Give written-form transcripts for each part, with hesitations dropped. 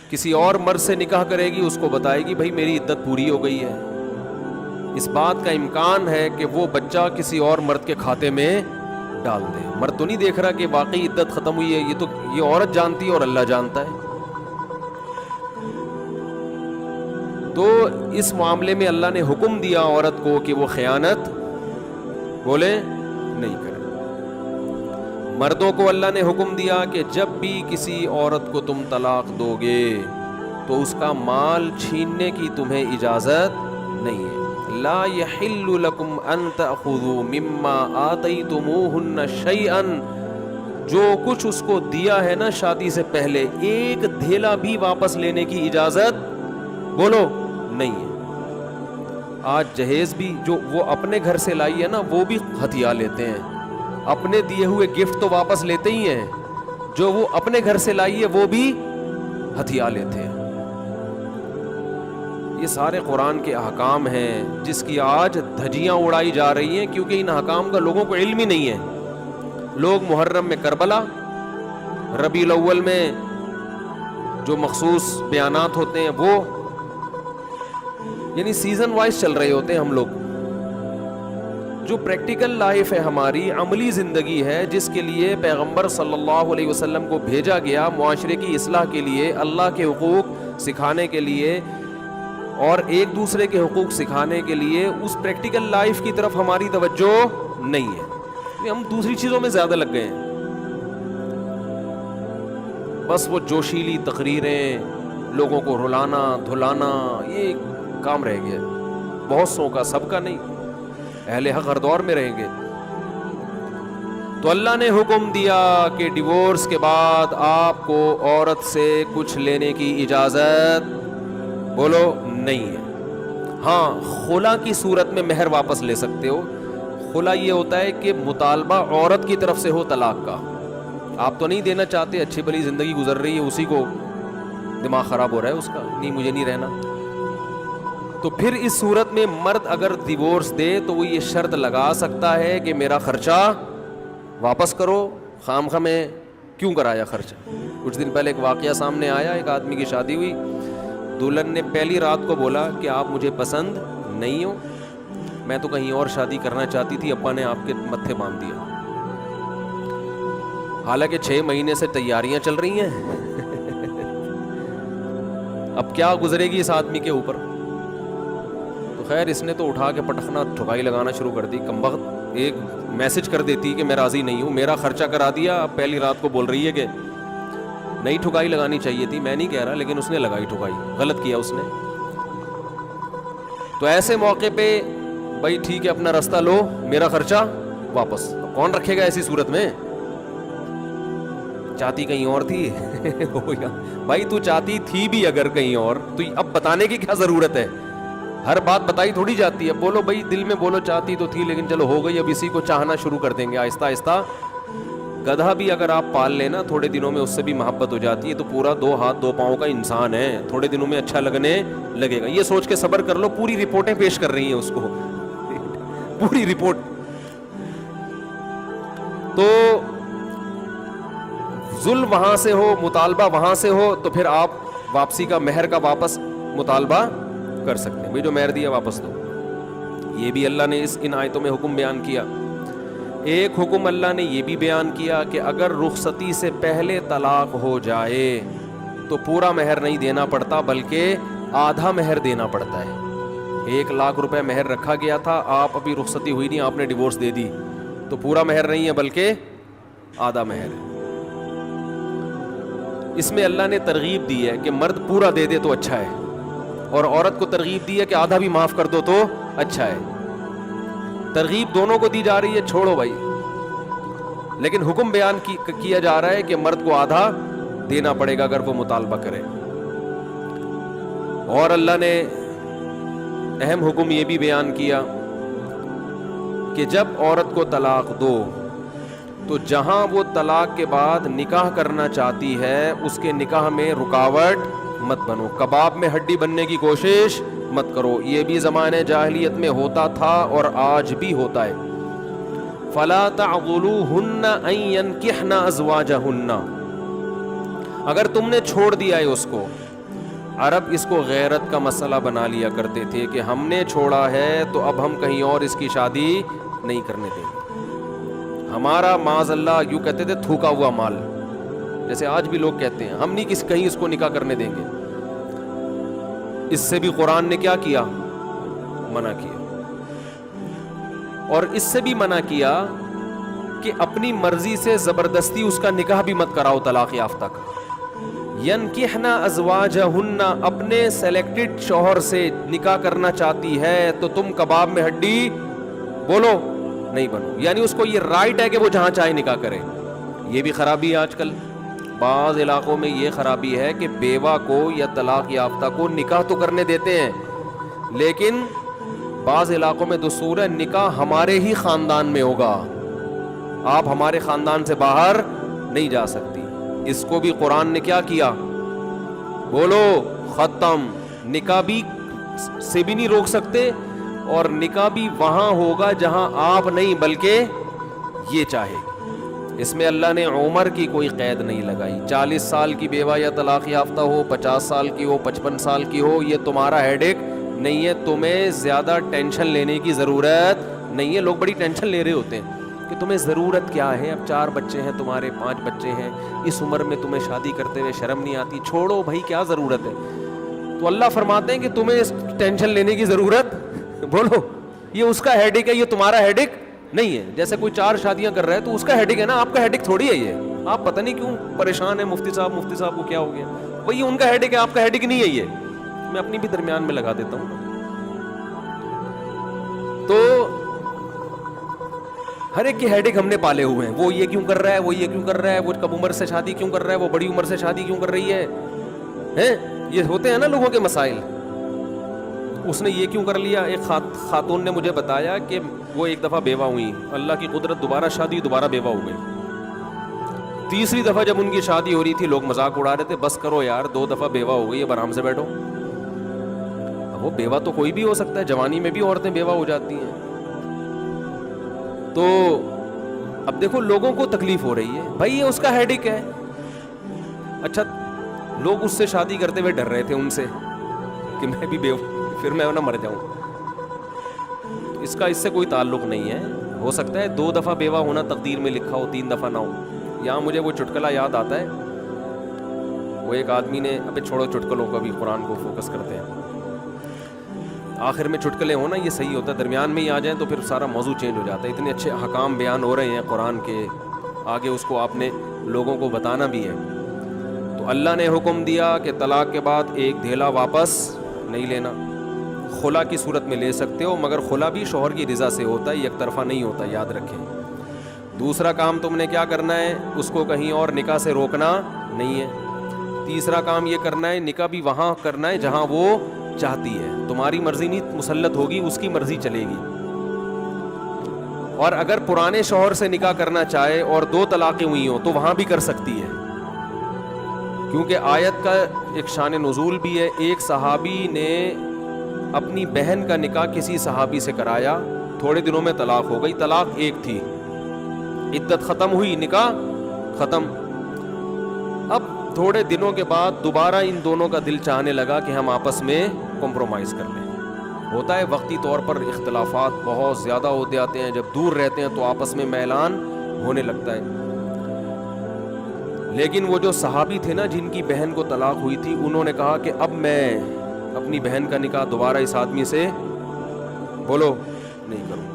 کسی اور مرد سے نکاح کرے گی، اس کو بتائے گی بھائی میری عدت پوری ہو گئی ہے، اس بات کا امکان ہے کہ وہ بچہ کسی اور مرد کے کھاتے میں ڈال دے. مرد تو نہیں دیکھ رہا کہ واقعی عدت ختم ہوئی ہے، یہ عورت جانتی ہے اور اللہ جانتا ہے. تو اس معاملے میں اللہ نے حکم دیا عورت کو کہ وہ خیانت بولے نہیں کرے. مردوں کو اللہ نے حکم دیا کہ جب بھی کسی عورت کو تم طلاق دو گے تو اس کا مال چھیننے کی تمہیں اجازت نہیں ہے. لا يحل لكم ان تأخذوا مما آتيتموهن شيئا، جو کچھ اس کو دیا ہے نا شادی سے پہلے، ایک دھیلا بھی واپس لینے کی اجازت بولو نہیں ہے. آج جہیز بھی جو وہ اپنے گھر سے لائی ہے نا وہ بھی ہتھیا لیتے ہیں، اپنے دیے ہوئے گفٹ تو واپس لیتے ہی ہیں، جو وہ اپنے گھر سے لائی ہے وہ بھی ہتھیا لیتے ہیں. یہ سارے قرآن کے احکام ہیں جس کی آج دھجیاں اڑائی جا رہی ہیں، کیونکہ ان احکام کا لوگوں کو علم ہی نہیں ہے. لوگ محرم میں کربلا، ربیع الاول میں جو مخصوص بیانات ہوتے ہیں وہ، یعنی سیزن وائز چل رہے ہوتے ہیں ہم لوگ. جو پریکٹیکل لائف ہے ہماری، عملی زندگی ہے جس کے لیے پیغمبر صلی اللہ علیہ وسلم کو بھیجا گیا، معاشرے کی اصلاح کے لیے، اللہ کے حقوق سکھانے کے لیے اور ایک دوسرے کے حقوق سکھانے کے لیے، اس پریکٹیکل لائف کی طرف ہماری توجہ نہیں ہے. ہم دوسری چیزوں میں زیادہ لگ گئے ہیں. بس وہ جوشیلی تقریریں، لوگوں کو رلانا دھلانا، یہ کام رہ گیا. بہت سو کا، سب کا نہیں. اہل حق ہر دور میں رہیں گے. تو اللہ نے حکم دیا کہ ڈیورس کے بعد آپ کو عورت سے کچھ لینے کی اجازت بولو نہیں ہے. ہاں، خلا کی صورت میں مہر واپس لے سکتے ہو. خلا یہ ہوتا ہے کہ مطالبہ عورت کی طرف سے ہو طلاق کا. آپ تو نہیں دینا چاہتے، اچھی بھلی زندگی گزر رہی ہے، اسی کو دماغ خراب ہو رہا ہے اس کا، نہیں مجھے نہیں رہنا. تو پھر اس صورت میں مرد اگر ڈیورس دے تو وہ یہ شرط لگا سکتا ہے کہ میرا خرچہ واپس کرو. خام خواہ میں کیوں کرایا خرچہ؟ کچھ دن پہلے ایک واقعہ سامنے آیا، ایک آدمی کی شادی ہوئی، دلہن نے پہلی رات کو بولا کہ آپ مجھے پسند نہیں ہو، میں تو کہیں اور شادی کرنا چاہتی تھی، ابا نے آپ کے متھے باندھ دیا. حالانکہ 6 مہینے سے تیاریاں چل رہی ہیں. اب کیا گزرے گی اس آدمی کے اوپر؟ تو خیر اس نے تو اٹھا کے پٹخنا ٹھکائی لگانا شروع کر دی. کمبخت ایک میسج کر دیتی کہ میں راضی نہیں ہوں، میرا خرچہ کرا دیا، اب پہلی رات کو بول رہی ہے کہ نئی ٹھکائی لگانی چاہیے تھی. میں نہیں کہہ رہا، لیکن اس نے لگائی ٹھکائی، غلط کیا اس نے. تو ایسے موقع پہ بھائی ٹھیک ہے اپنا راستہ لو، میرا خرچہ واپس. کون رکھے گا ایسی صورت میں؟ چاہتی کہیں اور تھی. بھائی تو چاہتی تھی بھی اگر کہیں اور، تو اب بتانے کی کیا ضرورت ہے؟ ہر بات بتائی تھوڑی جاتی ہے. بولو بھائی دل میں بولو چاہتی تو تھی لیکن چلو ہو گئی، اب اسی کو چاہنا شروع کر دیں گے آہستہ آہستہ. گدھا بھی اگر آپ پال لینا تھوڑے دنوں میں اس سے بھی محبت ہو جاتی ہے، تو پورا 2 ہاتھ 2 پاؤں کا انسان ہے، تھوڑے دنوں میں اچھا لگنے لگے گا. یہ سوچ کے صبر کر لو. پوری رپورٹیں پیش کر رہی ہیں اس کو، پوری رپورٹ. تو ظلم وہاں سے ہو، مطالبہ وہاں سے ہو، تو پھر آپ واپسی کا، مہر کا واپس مطالبہ کر سکتے ہیں. بھائی جو مہر دیا واپس دو. یہ بھی اللہ نے ان آیتوں میں حکم بیان کیا. ایک حکم اللہ نے یہ بھی بیان کیا کہ اگر رخصتی سے پہلے طلاق ہو جائے تو پورا مہر نہیں دینا پڑتا بلکہ آدھا مہر دینا پڑتا ہے. 1 لاکھ روپے مہر رکھا گیا تھا، آپ ابھی رخصتی ہوئی نہیں، آپ نے ڈیورس دے دی، تو پورا مہر نہیں ہے بلکہ آدھا مہر ہے. اس میں اللہ نے ترغیب دی ہے کہ مرد پورا دے دے تو اچھا ہے، اور عورت کو ترغیب دی ہے کہ آدھا بھی معاف کر دو تو اچھا ہے. ترغیب دونوں کو دی جا رہی ہے، چھوڑو بھائی، لیکن حکم بیان کیا جا رہا ہے کہ مرد کو آدھا دینا پڑے گا اگر وہ مطالبہ کرے. اور اللہ نے اہم حکم یہ بھی بیان کیا کہ جب عورت کو طلاق دو تو جہاں وہ طلاق کے بعد نکاح کرنا چاہتی ہے اس کے نکاح میں رکاوٹ مت بنو. کباب میں ہڈی بننے کی کوشش مت کرو. یہ بھی زمانے جاہلیت میں ہوتا تھا اور آج بھی ہوتا ہے. فلا تعضلوهن ان ينكحن ازواجهن، اگر تم نے چھوڑ دیا ہے اس کو عرب اس کو غیرت کا مسئلہ بنا لیا کرتے تھے کہ ہم نے چھوڑا ہے تو اب ہم کہیں اور اس کی شادی نہیں کرنے دیں گے. ہمارا معاذ اللہ یوں کہتے تھے تھوکا ہوا مال, جیسے آج بھی لوگ کہتے ہیں ہم نہیں کہیں اس کو نکاح کرنے دیں گے. اس سے بھی قرآن نے کیا کیا؟ منع کیا. اور اس سے بھی منع کیا کہ اپنی مرضی سے زبردستی اس کا نکاح بھی مت کراؤ طلاق یافتہ کا. ینکحنا ازواجہن, اپنے سلیکٹڈ شوہر سے نکاح کرنا چاہتی ہے تو تم کباب میں ہڈی بولو نہیں بنو. یعنی اس کو یہ رائٹ ہے کہ وہ جہاں چاہے نکاح کرے. یہ بھی خرابی ہے آج کل بعض علاقوں میں. یہ خرابی ہے کہ بیوہ کو یا طلاق یافتہ کو نکاح تو کرنے دیتے ہیں, لیکن بعض علاقوں میں دستور ہے نکاح ہمارے ہی خاندان میں ہوگا, آپ ہمارے خاندان سے باہر نہیں جا سکتی. اس کو بھی قرآن نے کیا کیا؟ بولو ختم. نکاح بھی سے بھی نہیں روک سکتے, اور نکاح بھی وہاں ہوگا جہاں آپ نہیں بلکہ یہ چاہے. اس میں اللہ نے عمر کی کوئی قید نہیں لگائی. 40 سال کی بیوہ یا طلاق یافتہ ہو, 50 سال کی ہو, 55 سال کی ہو, یہ تمہارا ہیڈ ایک نہیں ہے. تمہیں زیادہ ٹینشن لینے کی ضرورت نہیں ہے. لوگ بڑی ٹینشن لے رہے ہوتے ہیں کہ تمہیں ضرورت کیا ہے, اب 4 بچے ہیں تمہارے, 5 بچے ہیں, اس عمر میں تمہیں شادی کرتے ہوئے شرم نہیں آتی؟ چھوڑو بھائی, کیا ضرورت ہے. تو اللہ فرماتے ہیں کہ تمہیں ٹینشن لینے کی ضرورت, بولو یہ اس کا ہیڈ ایک ہے, یہ تمہارا ہیڈ ایک نہیں ہے. جیسے کوئی 4 شادیاں کر رہا ہے تو اس کا ہیڈ ایک ہے نا, آپ کا ہیڈ ایک تھوڑی ہے یہ. آپ پتہ نہیں کیوں پریشان ہیں مفتی صاحب کو کیا ہو گیا. وہی ان کا ہیڈ ایک ہے, آپ کا ہیڈ ایک نہیں ہے. یہ میں اپنی بھی درمیان میں لگا دیتا ہوں. تو ہر ایک کے ہیڈ ایک ہم نے پالے ہوئے ہیں. وہ یہ کیوں کر رہا ہے, وہ یہ کیوں کر رہا ہے, وہ کم عمر سے شادی کیوں کر رہا ہے, وہ بڑی عمر سے شادی کیوں کر رہی ہے, یہ ہوتے ہیں نا لوگوں کے مسائل. اس نے یہ کیوں کر لیا. ایک خاتون نے مجھے بتایا کہ وہ ایک دفعہ بیوہ ہوئی, اللہ کی قدرت دوبارہ شادی, دوبارہ بیوہ ہو گئی. تیسری دفعہ جب ان کی شادی ہو رہی تھی لوگ مذاق اڑا رہے تھے, بس کرو یار 2 دفعہ بیوہ ہو گئی, اب آرام سے بیٹھو. وہ بیوہ تو کوئی بھی ہو سکتا ہے, جوانی میں بھی عورتیں بیوہ ہو جاتی ہیں. تو اب دیکھو لوگوں کو تکلیف ہو رہی ہے, بھائی یہ اس کا ہیڈ ایک ہے. اچھا لوگ اس سے شادی کرتے ہوئے ڈر رہے تھے ان سے کہ میں بھی بیوہ, پھر میں نہ مر جاؤں. اس کا اس سے کوئی تعلق نہیں ہے. ہو سکتا ہے 2 دفعہ بیوہ ہونا تقدیر میں لکھا ہو, 3 دفعہ نہ ہو. یہاں مجھے وہ چٹکلا یاد آتا ہے, وہ ایک آدمی نے, ابے چھوڑو چٹکلوں کو, بھی قرآن کو فوکس کرتے ہیں. آخر میں چٹکلے ہونا یہ صحیح ہوتا ہے, درمیان میں ہی آ جائیں تو پھر سارا موضوع چینج ہو جاتا ہے. اتنے اچھے احکام بیان ہو رہے ہیں قرآن کے, آگے اس کو آپ نے لوگوں کو بتانا بھی ہے. تو اللہ نے حکم دیا کہ طلاق کے بعد ایک دھیلا واپس نہیں لینا. خلا کی صورت میں لے سکتے ہو, مگر خلا بھی شوہر کی رضا سے ہوتا ہے, یک طرفہ نہیں ہوتا, یاد رکھیں. دوسرا کام تم نے کیا کرنا ہے, اس کو کہیں اور نکاح سے روکنا نہیں ہے. تیسرا کام یہ کرنا ہے, نکاح بھی وہاں کرنا ہے جہاں وہ چاہتی ہے. تمہاری مرضی نہیں مسلط ہوگی, اس کی مرضی چلے گی. اور اگر پرانے شوہر سے نکاح کرنا چاہے اور 2 طلاقیں ہوئی ہوں تو وہاں بھی کر سکتی ہے, کیونکہ آیت کا ایک شان نزول بھی ہے. ایک صحابی نے اپنی بہن کا نکاح کسی صحابی سے کرایا, تھوڑے دنوں میں طلاق ہو گئی. طلاق ایک تھی, عدت ختم ہوئی, نکاح ختم. اب تھوڑے دنوں کے بعد دوبارہ ان دونوں کا دل چاہنے لگا کہ ہم آپس میں کمپرومائز کر لیں. ہوتا ہے وقتی طور پر اختلافات بہت زیادہ ہوتے آتے ہیں, جب دور رہتے ہیں تو آپس میں میلان ہونے لگتا ہے. لیکن وہ جو صحابی تھے نا جن کی بہن کو طلاق ہوئی تھی, انہوں نے کہا کہ اب میں اپنی بہن کا نکاح دوبارہ اس آدمی سے بولو نہیں کروں.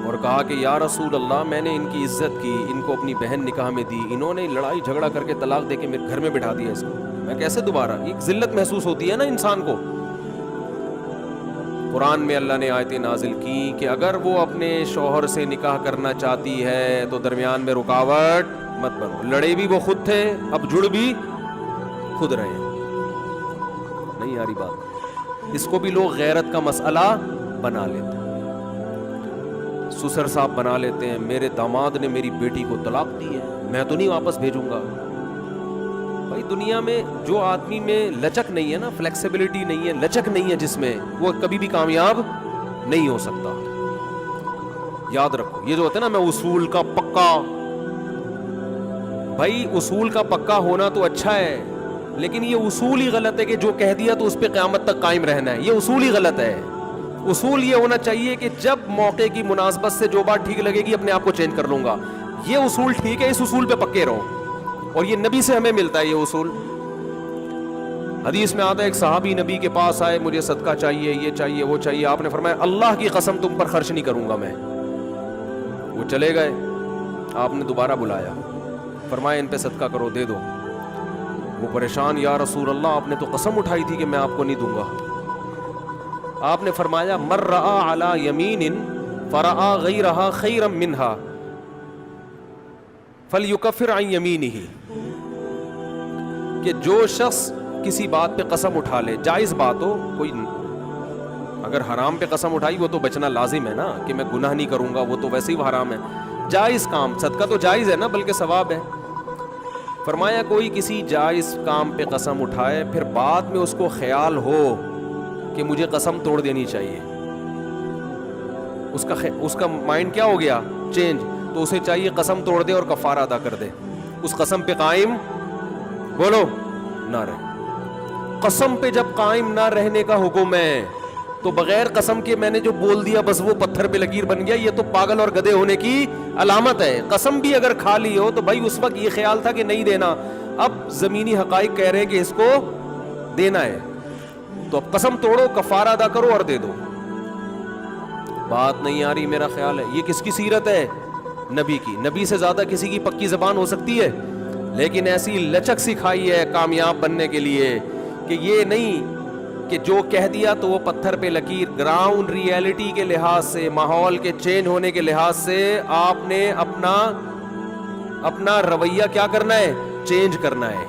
اور کہا کہ یا رسول اللہ, میں نے ان کی عزت کی, ان کو اپنی بہن نکاح میں دی, انہوں نے لڑائی جھگڑا کر کے طلاق دے کے میرے گھر میں بٹھا دیا اس کو, میں کیسے دوبارہ. ایک ذلت محسوس ہوتی ہے نا انسان کو. قرآن میں اللہ نے آیتیں نازل کی کہ اگر وہ اپنے شوہر سے نکاح کرنا چاہتی ہے تو درمیان میں رکاوٹ مت بنو. لڑے بھی وہ خود تھے, اب جڑ بھی خود رہے ہیں. نہیں یاری بات. اس کو بھی لوگ غیرت کا مسئلہ بنا لیتے ہیں, سسر صاحب بنا لیتے ہیں. میرے داماد نے میری بیٹی کو طلاق دی ہے, میں تو نہیں واپس بھیجوں گا. بھائی دنیا میں جو آدمی میں لچک نہیں ہے نا, فلیکسیبلٹی نہیں ہے, لچک نہیں ہے جس میں, وہ کبھی بھی کامیاب نہیں ہو سکتا. یاد رکھو یہ جو ہوتا ہے نا, میں اصول کا پکا, بھائی اصول کا پکا ہونا تو اچھا ہے, لیکن یہ اصول ہی غلط ہے کہ جو کہہ دیا تو اس پہ قیامت تک قائم رہنا ہے. یہ اصول ہی غلط ہے. اصول یہ ہونا چاہیے کہ جب موقع کی مناسبت سے جو بات ٹھیک لگے گی اپنے آپ کو چینج کر لوں گا. یہ اصول ٹھیک ہے, اس اصول پہ پکے رہو, اور یہ نبی سے ہمیں ملتا ہے یہ اصول. حدیث میں آتا ہے ایک صحابی نبی کے پاس آئے, مجھے صدقہ چاہیے, یہ چاہیے, وہ چاہیے. آپ نے فرمایا اللہ کی قسم تم پر خرچ نہیں کروں گا میں. وہ چلے گئے. آپ نے دوبارہ بلایا, فرمایا ان پہ صدقہ کرو, دے دو. وہ پریشان, یا رسول اللہ آپ نے تو قسم اٹھائی تھی کہ میں آپ کو نہیں دوں گا. آپ نے فرمایا مر رآ علی یمین فرآ غیرہا خیرا منہا فلیکفر عن یمینہ, کہ جو شخص کسی بات پہ قسم اٹھا لے, جائز بات ہو, کوئی اگر حرام پہ قسم اٹھائی وہ تو بچنا لازم ہے نا, کہ میں گناہ نہیں کروں گا, وہ تو ویسے ہی حرام ہے. جائز کام, صدقہ تو جائز ہے نا, بلکہ ثواب ہے. فرمایا کوئی کسی جائز کام پہ قسم اٹھائے, پھر بعد میں اس کو خیال ہو کہ مجھے قسم توڑ دینی چاہیے, اس کا مائنڈ کیا ہو گیا, چینج, تو اسے چاہیے قسم توڑ دے اور کفارہ ادا کر دے, اس قسم پہ قائم بولو نہ رہے. قسم پہ جب قائم نہ رہنے کا حکم ہے تو بغیر قسم کے میں نے جو بول دیا بس وہ پتھر پہ لکیر بن گیا, یہ تو پاگل اور گدھے ہونے کی علامت ہے. قسم بھی اگر کھا لی ہو تو بھائی اس وقت یہ خیال تھا کہ نہیں دینا, اب زمینی حقائق کہہ رہے کہ اس کو دینا ہے, تو اب قسم توڑو, کفارہ ادا کرو اور دے دو. بات نہیں آ رہی میرا خیال ہے. یہ کس کی سیرت ہے, نبی کی. نبی سے زیادہ کسی کی پکی زبان ہو سکتی ہے, لیکن ایسی لچک سکھائی ہے کامیاب بننے کے لیے کہ یہ نہیں کہ جو کہہ دیا تو وہ پتھر پہ لکیر. گراؤنڈ ریئلٹی کے لحاظ سے, ماحول کے چینج ہونے کے لحاظ سے آپ نے اپنا رویہ کیا کرنا ہے, چینج کرنا ہے.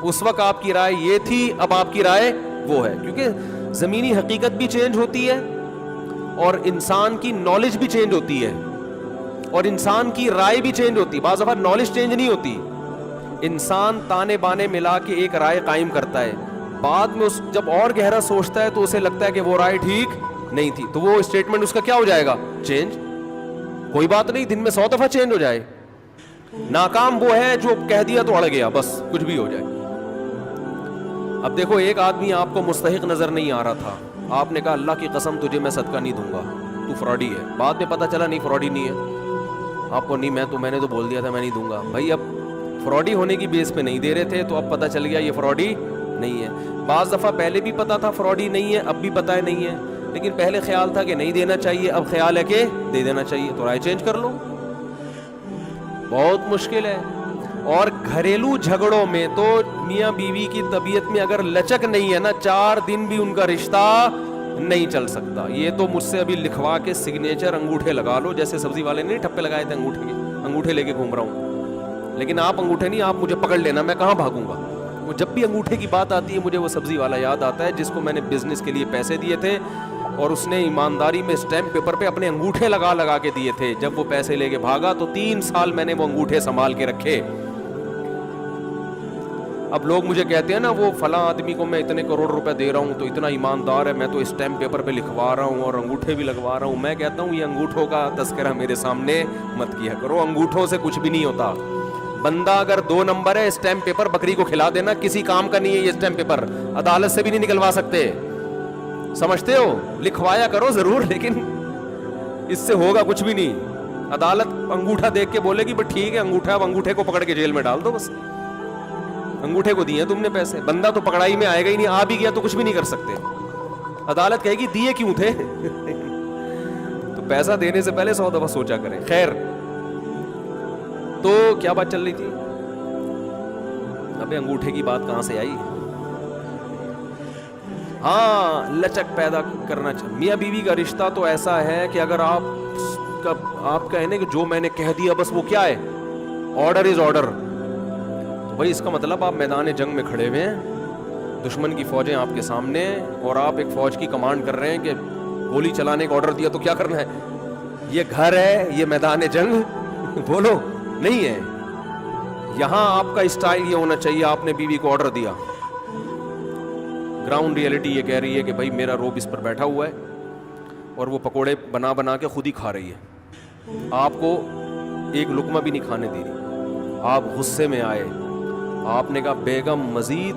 اس وقت آپ کی رائے یہ تھی, اب آپ کی رائے وہ ہے, کیونکہ زمینی حقیقت بھی چینج ہوتی ہے اور انسان کی نالج بھی چینج ہوتی ہے اور انسان کی رائے بھی چینج ہوتی ہے. بعض دفعہ نالج چینج نہیں ہوتی, انسان تانے بانے ملا کے ایک رائے قائم کرتا ہے, بعد میں جب اور گہرا سوچتا ہے تو اسے لگتا ہے کہ وہ رائے ٹھیک نہیں تھی, تو وہ اسٹیٹمنٹ اس کا کیا ہو جائے گا, چینج. کوئی بات نہیں, دن میں 100 دفعہ چینج ہو جائے. ناکام وہ ہے جو کہہ دیا تو اڑ گیا, بس کچھ بھی ہو جائے. اب دیکھو ایک آدمی آپ کو مستحق نظر نہیں آ رہا تھا, آپ نے کہا اللہ کی قسم تجھے میں صدقہ نہیں دوں گا, تو فراڈی ہے. بعد میں پتہ چلا نہیں فراڈی نہیں ہے, آپ کو نہیں, میں نے تو بول دیا تھا میں نہیں دوں گا. بھائی اب فراڈی ہونے کی بیس پہ نہیں دے رہے تھے, تو اب پتہ چل گیا یہ فراڈی نہیں ہے. بعض دفعہ پہلے بھی پتا تھا فراڈی نہیں ہے, اب بھی پتہ ہے نہیں ہے, لیکن پہلے خیال تھا کہ نہیں دینا چاہیے, اب خیال ہے کہ دے دینا چاہیے, تو رائے چینج کر لو. بہت مشکل ہے. اور گھریلو جھگڑوں میں تو میاں بیوی کی طبیعت میں اگر لچک نہیں ہے نا, 4 دن بھی ان کا رشتہ نہیں چل سکتا. یہ تو مجھ سے ابھی لکھوا کے سگنیچر انگوٹھے لگا لو, جیسے سبزی والے نے ٹھپے لگائے تھے انگوٹھے کے, انگوٹھے لے کے گھوم رہا ہوں. لیکن آپ انگوٹھے نہیں, آپ مجھے پکڑ لینا, میں کہاں بھاگوں گا. وہ جب بھی انگوٹھے کی بات آتی ہے مجھے وہ سبزی والا یاد آتا ہے جس کو میں نے بزنس کے لیے پیسے دیے تھے, اور اس نے ایمانداری میں اسٹیمپ پیپر پہ اپنے انگوٹھے لگا کے دیے تھے. جب وہ پیسے لے کے بھاگا تو 3 سال میں نے وہ انگوٹھے سنبھال کے رکھے. اب لوگ مجھے کہتے ہیں نا وہ فلاں آدمی کو میں اتنے کروڑ روپے دے رہا ہوں تو اتنا ایماندار ہے, میں تو اسٹیمپ پیپر پہ لکھوا رہا ہوں اور انگوٹھے بھی لگوا رہا ہوں. میں کہتا ہوں یہ انگوٹھوں کا تذکرہ میرے سامنے مت کیا کرو, انگوٹھوں سے کچھ بھی نہیں ہوتا. بندہ اگر 2 نمبر ہے, اسٹیمپ پیپر بکری کو کھلا دینا, کسی کام کا نہیں ہے یہ اسٹیمپ پیپر, عدالت سے بھی نہیں نکلوا سکتے. سمجھتے ہو, لکھوایا کرو ضرور, لیکن اس سے ہوگا کچھ بھی نہیں. عدالت انگوٹھا دیکھ کے بولے گی بس ٹھیک ہے انگوٹھا, اب انگوٹھے کو پکڑ کے جیل میں ڈال دو, بس انگوٹھے کو دیے تم نے پیسے. بندہ تو پکڑائی میں آئے گا ہی نہیں, آ بھی گیا تو کچھ بھی نہیں کر سکتے. عدالت کہے گی دیے کیوں تھے تو پیسہ دینے سے پہلے 100 دفعہ سوچا کریں. خیر, تو کیا بات چل رہی تھی, ابے انگوٹھے کی بات کہاں سے آئی. ہاں, لچک پیدا کرنا چاہیے. میاں بیوی کا رشتہ تو ایسا ہے کہ اگر آپ کہیں کہ جو میں نے کہہ دیا بس وہ کیا ہے, آرڈر از آرڈر, تو بھائی اس کا مطلب آپ میدان جنگ میں کھڑے ہوئے ہیں, دشمن کی فوجیں آپ کے سامنے, اور آپ ایک فوج کی کمانڈ کر رہے ہیں کہ گولی چلانے کا آرڈر دیا تو کیا کرنا ہے. یہ گھر ہے, یہ میدان جنگ بولو نہیں ہے. یہاں آپ کا اسٹائل یہ ہونا چاہیے, آپ نے بیوی کو آرڈر دیا, گراؤنڈ ریئلٹی یہ کہہ رہی ہے کہ بھائی میرا روب اس پر بیٹھا ہوا ہے اور وہ پکوڑے بنا کے خود ہی کھا رہی ہے, آپ کو ایک لقمہ بھی نہیں کھانے دے رہی. آپ غصے میں آئے, آپ نے کہا بیگم مزید